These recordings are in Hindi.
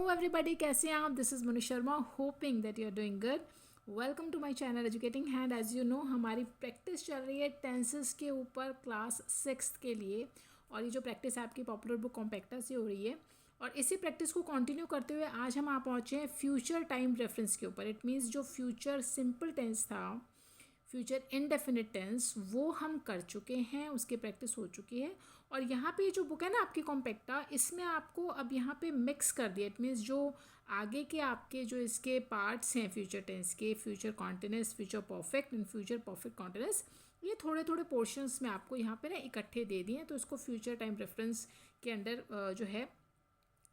एवरीबॉडी, कैसे हैं आप? This is Manu Sharma, hoping that you are doing good. Welcome to my channel educating hand. As you know, हमारी प्रैक्टिस चल रही है टेंसेस के ऊपर क्लास 6 के लिए, और ये जो प्रैक्टिस है आपकी पॉपुलर बुक कॉम्पैक्टा से हो रही है। और इसी प्रैक्टिस को कंटिन्यू करते हुए आज हम पहुँचे हैं फ्यूचर टाइम रेफरेंस के ऊपर। इट मीन्स जो फ्यूचर सिंपल टेंस था, फ्यूचर इनडेफिनिट टेंस, वो हम कर चुके हैं, उसकी प्रैक्टिस हो चुकी है। और यहाँ पे जो बुक है ना आपकी कॉम्पैक्टा, इसमें आपको अब यहाँ पे मिक्स कर दिया। इट मीन्स जो आगे के आपके जो इसके पार्ट्स हैं फ्यूचर टेंस के, future continuous, future perfect and future perfect continuous, ये थोड़े थोड़े पोर्शंस में आपको यहाँ पे ना इकट्ठे दे दिए हैं। तो इसको फ्यूचर टाइम रेफरेंस के अंडर जो है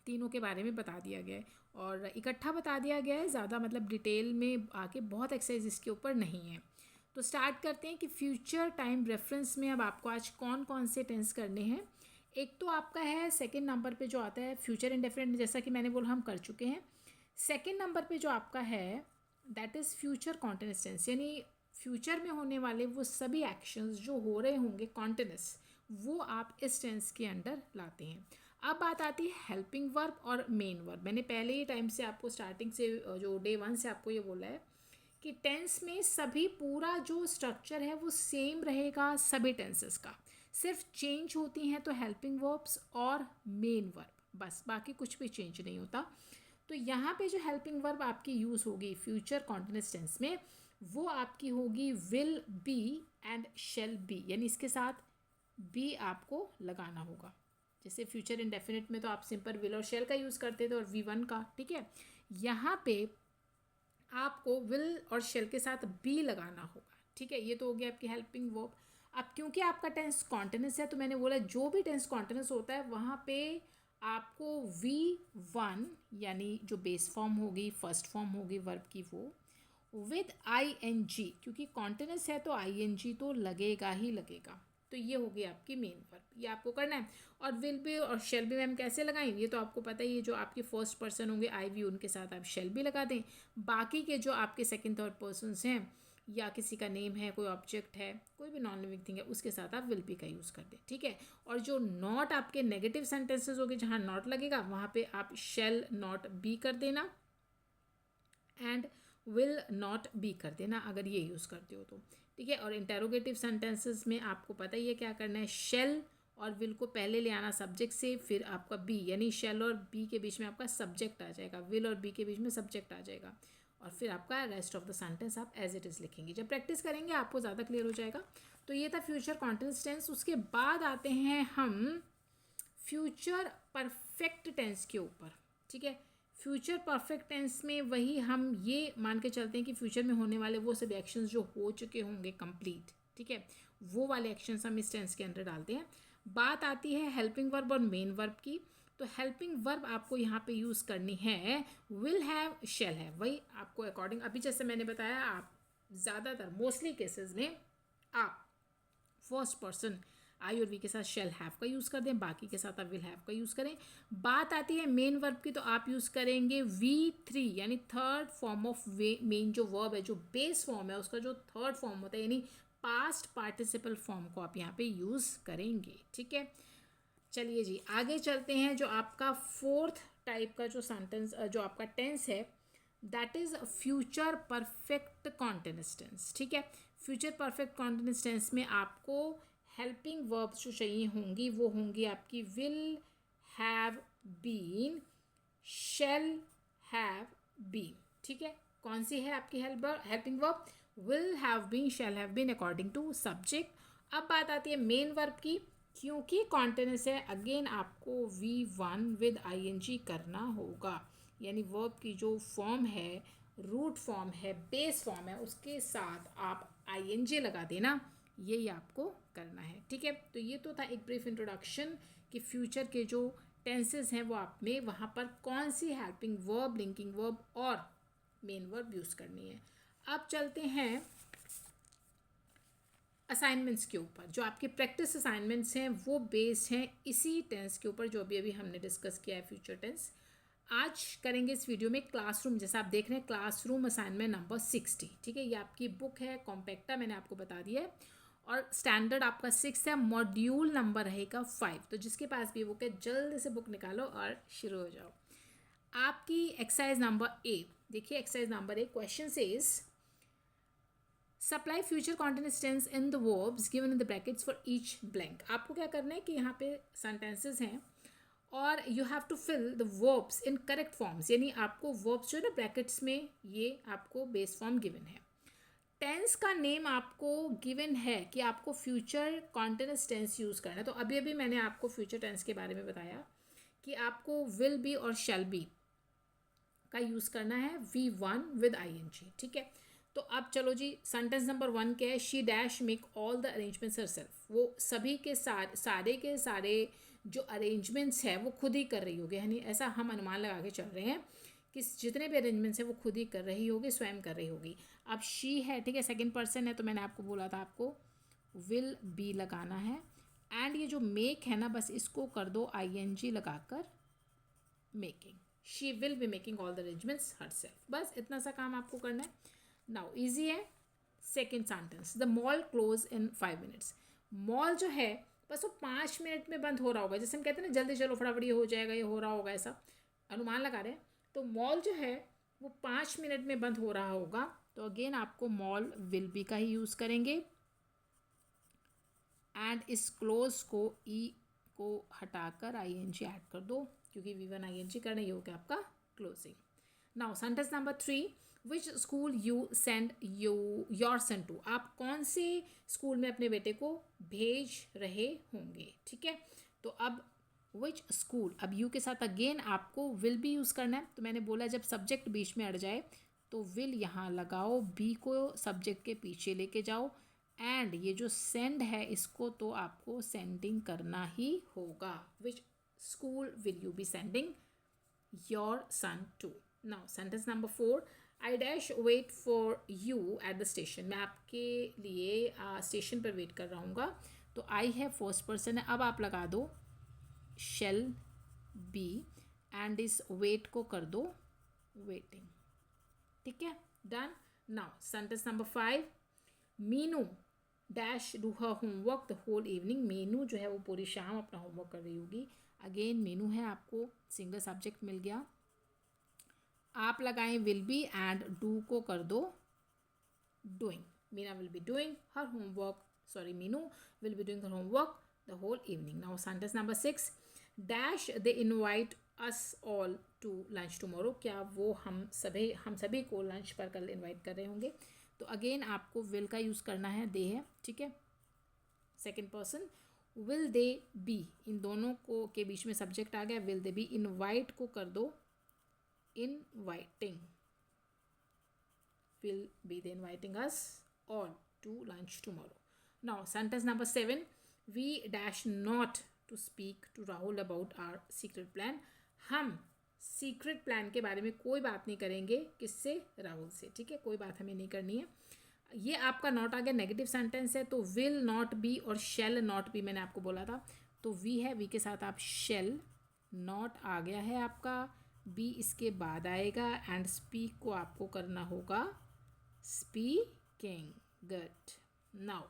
तीनों के बारे में बता दिया गया है और इकट्ठा बता दिया गया है। ज़्यादा मतलब डिटेल में आके बहुत एक्सरसाइज इसके ऊपर नहीं है। तो स्टार्ट करते हैं कि फ्यूचर टाइम रेफरेंस में अब आपको आज कौन कौन से टेंस करने हैं। एक तो आपका है सेकंड नंबर पे जो आता है फ्यूचर इंडेफिनिट, जैसा कि मैंने बोला हम कर चुके हैं। सेकंड नंबर पे जो आपका है that is future continuous tense, यानी फ्यूचर में होने वाले वो सभी एक्शंस जो हो रहे होंगे कॉन्टिन्यूस, वो आप इस टेंस के अंडर लाते हैं। अब बात आती है हेल्पिंग वर्ब और मेन वर्ब। मैंने पहले ही टाइम से आपको स्टार्टिंग से जो डे 1 से आपको ये बोला है कि टेंस में सभी पूरा जो स्ट्रक्चर है वो सेम रहेगा सभी टेंसेस का, सिर्फ चेंज होती हैं तो हेल्पिंग वर्ब्स और मेन वर्ब, बस बाकी कुछ भी चेंज नहीं होता। तो यहाँ पे जो हेल्पिंग वर्ब आपकी यूज़ होगी फ्यूचर कॉन्टिन्यूस टेंस में, वो आपकी होगी will be and shall be, यानी इसके साथ बी आपको लगाना होगा। जैसे फ्यूचर इंडेफिनिट में तो आप सिंपल विल और शेल का यूज़ करते थे और V1 का, ठीक है। यहाँ पे आपको विल और शेल के साथ बी लगाना होगा, ठीक है। ये तो हो गया आपकी हेल्पिंग वर्ब। अब क्योंकि आपका टेंस कॉन्टिन्यूस है तो मैंने बोला जो भी टेंस कॉन्टिन्यूस होता है वहाँ पे आपको V1 यानी जो बेस फॉर्म होगी, फर्स्ट फॉर्म होगी वर्ब की, वो विद ING, क्योंकि कॉन्टिन्यूस है तो ING तो लगेगा ही लगेगा। तो ये होगी आपकी मेन वर्ब, ये आपको करना है। और विल बी और शेल बी मैम कैसे लगाएं, ये तो आपको पता ही है। जो आपके फर्स्ट पर्सन होंगे IV, उनके साथ आप शेल बी लगा दें। बाकी के जो आपके सेकंड थर्ड पर्सन्स हैं या किसी का नेम है, कोई ऑब्जेक्ट है, कोई भी नॉन लिविंग थिंग है, उसके साथ आप विल बी का यूज़ कर दें, ठीक है। और जो नॉट आपके नेगेटिव सेंटेंसेस होंगे जहाँ नॉट लगेगा वहाँ पे आप शेल नॉट बी कर देना एंड विल नॉट बी कर देना, अगर ये यूज़ करते हो तो, ठीक है। और इंटेरोगेटिव सेंटेंसेस में आपको पता ही है क्या करना है, शेल और विल को पहले ले आना सब्जेक्ट से, फिर आपका बी, यानी शेल और बी के बीच में आपका सब्जेक्ट आ जाएगा, विल और बी के बीच में सब्जेक्ट आ जाएगा, और फिर आपका रेस्ट ऑफ द सेंटेंस आप एज इट इज़ लिखेंगे। जब प्रैक्टिस करेंगे आपको ज़्यादा क्लियर हो जाएगा। तो ये था फ्यूचर कॉन्टिन्यूस टेंस। उसके बाद आते हैं हम फ्यूचर परफेक्ट टेंस के ऊपर, ठीक है। फ्यूचर परफेक्ट टेंस में वही हम ये मान के चलते हैं कि फ्यूचर में होने वाले वो सब एक्शंस जो हो चुके होंगे कंप्लीट, ठीक है, वो वाले एक्शंस हम इस टेंस के अंदर डालते हैं। बात आती है हेल्पिंग वर्ब और मेन वर्ब की। तो हेल्पिंग वर्ब आपको यहाँ पे यूज़ करनी है विल हैव, शेल हैव, वही आपको अकॉर्डिंग, अभी जैसे मैंने बताया, आप ज़्यादातर मोस्टली केसेस में आप फर्स्ट पर्सन आई और वी के साथ शेल हैव का यूज़ कर दें, बाकी के साथ आप विल हैव का यूज़ करें। बात आती है मेन वर्ब की, तो आप यूज़ करेंगे V3, यानी थर्ड फॉर्म ऑफ मेन जो वर्ब है, जो बेस फॉर्म है उसका जो थर्ड फॉर्म होता है, यानी पास्ट पार्टिसिपल फॉर्म को आप यहाँ पे यूज़ करेंगे, ठीक है। चलिए जी आगे चलते हैं। जो आपका फोर्थ टाइप का जो सेंटेंस, जो आपका टेंस है, that is future perfect continuous tense, ठीक है। फ्यूचर परफेक्ट कॉन्टिन्यूस टेंस में आपको हेल्पिंग वर्ब्स जो चाहिए होंगी वो होंगी आपकी will have been, shall have been, ठीक है। कौन सी है आपकी helping verb? Will have been, shall have been according to subject. अब बात आती है मेन वर्ब की। क्योंकि कॉन्टिन्यूस है, अगेन आपको V1 विद ING करना होगा, यानी वर्ब की जो फॉर्म है, रूट फॉर्म है, बेस फॉर्म है, उसके साथ आप ING लगा देना, यही आपको करना है, ठीक है। तो ये तो था एक ब्रीफ इंट्रोडक्शन कि फ्यूचर के जो टेंसेस हैं वो आप में वहाँ पर कौन सी हेल्पिंग वर्ब, लिंकिंग वर्ब और मेन वर्ब यूज़ करनी है। अब चलते हैं असाइनमेंट्स के ऊपर। जो आपके प्रैक्टिस असाइनमेंट्स हैं वो बेस्ड हैं इसी टेंस के ऊपर जो अभी अभी हमने डिस्कस किया है, फ्यूचर टेंस। आज करेंगे इस वीडियो में क्लासरूम, जैसा आप देख रहे हैं क्लासरूम असाइनमेंट नंबर 60, ठीक है। ये आपकी बुक है कॉम्पैक्टा, मैंने आपको बता दिया है, और स्टैंडर्ड आपका 6 है, मॉड्यूल नंबर रहेगा 5। तो जिसके पास भी बुक है जल्द से बुक निकालो और शुरू हो जाओ। आपकी एक्सरसाइज नंबर ए देखिए, exercise number A question says supply future continuous tense in the verbs given in the brackets for each blank. आपको क्या करना है कि यहाँ पे सेंटेंसेस हैं और you have to fill the verbs in correct forms, यानी आपको वर्ब्स जो है ना ब्रैकेट्स में ये आपको बेस फॉर्म गिवन है। टेंस का नेम आपको गिवन है कि आपको फ्यूचर कॉन्टिन्यूस टेंस यूज़ करना है। तो अभी अभी मैंने आपको फ्यूचर टेंस के बारे में बताया कि आपको विल बी और शैल बी का यूज़ करना है V1 विद ING, ठीक है। तो अब चलो जी, सेंटेंस नंबर 1 क्या है, she dash make all the arrangements herself. वो सभी के सारे जो अरेंजमेंट्स है वो खुद ही कर रही होगी, यानी ऐसा हम अनुमान लगा के चल रहे हैं कि जितने भी अरेंजमेंट्स है वो खुद ही कर रही होगी, स्वयं कर रही होगी। अब शी है, ठीक है, सेकंड पर्सन है, तो मैंने आपको बोला था आपको विल बी लगाना है। एंड ये जो मेक है ना, बस इसको कर दो ING लगाकर making. She will be making all the arrangements herself. बस इतना सा काम आपको करना है। नाउ इजी है। Second sentence, the mall close in 5 minutes. Mall जो है बस वो 5 मिनट में बंद हो रहा होगा, जैसे हम कहते हैं ना जल्दी चलो फटाफट ये हो जाएगा, ये हो रहा होगा, ऐसा अनुमान लगा रहे हैं। तो मॉल जो है वो 5 मिनट में बंद हो रहा होगा, तो अगेन आपको मॉल विल बी का ही यूज़ करेंगे। एंड इस क्लोज को ई को हटाकर ING ऐड कर दो, क्योंकि V1 ING करना ही होगा आपका closing. Now sentence number 3, which school you send your son to. आप कौन से स्कूल में अपने बेटे को भेज रहे होंगे, ठीक है। तो अब विच स्कूल, अब यू के साथ अगेन आपको विल बी यूज़ करना है। तो मैंने बोला जब सब्जेक्ट बीच में अड़ जाए तो विल यहाँ लगाओ, बी को सब्जेक्ट के पीछे लेके जाओ, एंड ये जो सेंड है इसको तो आपको सेंडिंग करना ही होगा। Which school will you be sending your son to. Now sentence number 4, I dash wait for you at the station. मैं आपके लिए स्टेशन पर वेट कर रहा हूँगा। तो आई है फर्स्ट पर्सन है, अब आप लगा दो शेल बी एंड इस वेट को कर दो वेटिंग, ठीक है, done. Now sentence number 5, Meenu dash do her homework the whole evening. Meenu जो है वो पूरी शाम अपना होमवर्क कर रही होगी। अगेन मीनू है, आपको सिंगल सब्जेक्ट मिल गया। आप लगाएं विल बी एंड डू को कर दो doing. Meena will be doing her homework, sorry Meenu will be doing her homework the whole evening. Now sentence number 6, dash they invite us all to lunch tomorrow. क्या वो हम सभी को लंच पर कल इनवाइट कर रहे होंगे। तो अगेन आपको विल का यूज़ करना है, दे है, ठीक है, second person. Will they be, इन दोनों को के बीच में सब्जेक्ट आ गया, विल दे बी। इनवाइट को कर दो inviting, will be they inviting us all to lunch tomorrow. Now sentence number 7, we dash not to speak to Rahul about our secret plan. हम सीक्रेट प्लान के बारे में कोई बात नहीं करेंगे, किससे, राहुल से, ठीक है, कोई बात हमें नहीं करनी है। ये आपका नॉट आ गया, नेगेटिव सेंटेंस है, तो विल नॉट बी और शेल नॉट बी मैंने आपको बोला था। तो वी है, वी के साथ आप शेल, नॉट आ गया है आपका, बी इसके बाद आएगा, एंड स्पीक को आपको करना होगा speaking. Good. Now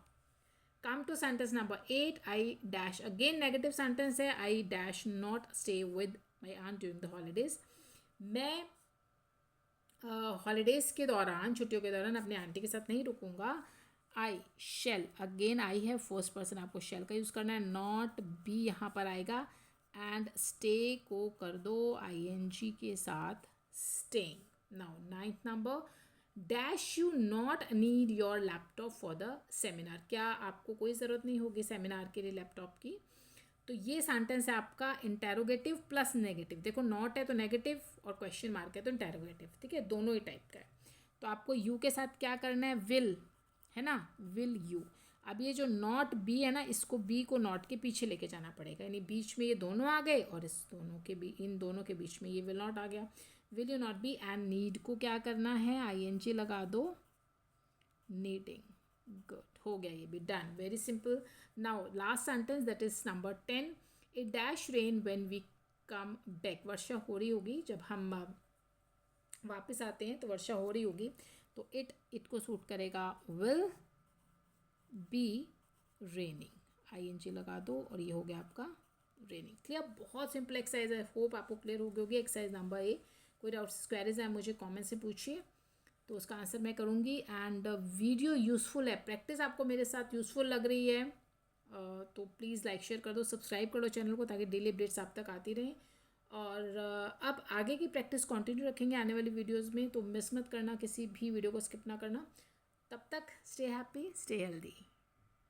come to sentence number 8, I dash, again negative sentence है, I dash not stay with my aunt during the holidays. मैं हॉलीडेज़ के दौरान, छुट्टियों के दौरान अपने आंटी के साथ नहीं रुकूंगा। आई शेल, अगेन आई है फर्स्ट पर्सन, आपको शेल का यूज़ करना है। नॉट बी यहाँ पर आएगा, एंड स्टे को कर दो ING के साथ staying. Now 9th number, dash you not need your laptop for the seminar. क्या आपको कोई ज़रूरत नहीं होगी सेमिनार के लिए लैपटॉप की। तो ये सेंटेंस है आपका इंटेरोगेटिव प्लस नेगेटिव। देखो नॉट है तो नेगेटिव और क्वेश्चन मार्क है तो इंटेरोगेटिव, ठीक है, दोनों ही टाइप का है। तो आपको यू के साथ क्या करना है, विल है ना, विल यू। अब ये जो नॉट बी है ना, इसको बी को नॉट के पीछे लेके जाना पड़ेगा, यानी बीच में ये दोनों आ गए और इन दोनों के बीच में ये विल नॉट आ गया। Will you not be, and need को क्या करना है, ING लगा दो, नीडिंग। गुड, हो गया ये भी, done, very simple. Now last sentence, that is number 10, it dash rain when we come back. वर्षा हो रही होगी जब हम वापस आते हैं, तो वर्षा हो रही होगी, तो इट को सूट करेगा, विल बी रेनिंग, ING लगा दो, और ये हो गया आपका रेनिंग। क्लियर, बहुत सिंपल एक्सरसाइज है, होप आपको क्लियर हो गई होगी। एक्सरसाइज नंबर 8 कोई डाउट्स क्वेरीज है मुझे कमेंट से पूछिए, तो उसका आंसर मैं करूँगी। एंड वीडियो यूज़फुल है, प्रैक्टिस आपको मेरे साथ यूज़फुल लग रही है तो प्लीज़ लाइक शेयर कर दो, सब्सक्राइब कर दो चैनल को, ताकि डेली अपडेट्स आप तक आती रहें। और अब आगे की प्रैक्टिस कंटिन्यू रखेंगे आने वाली वीडियोस में, तो मिस मत करना, किसी भी वीडियो को स्किप ना करना। तब तक स्टे हैप्पी, स्टे हेल्दी।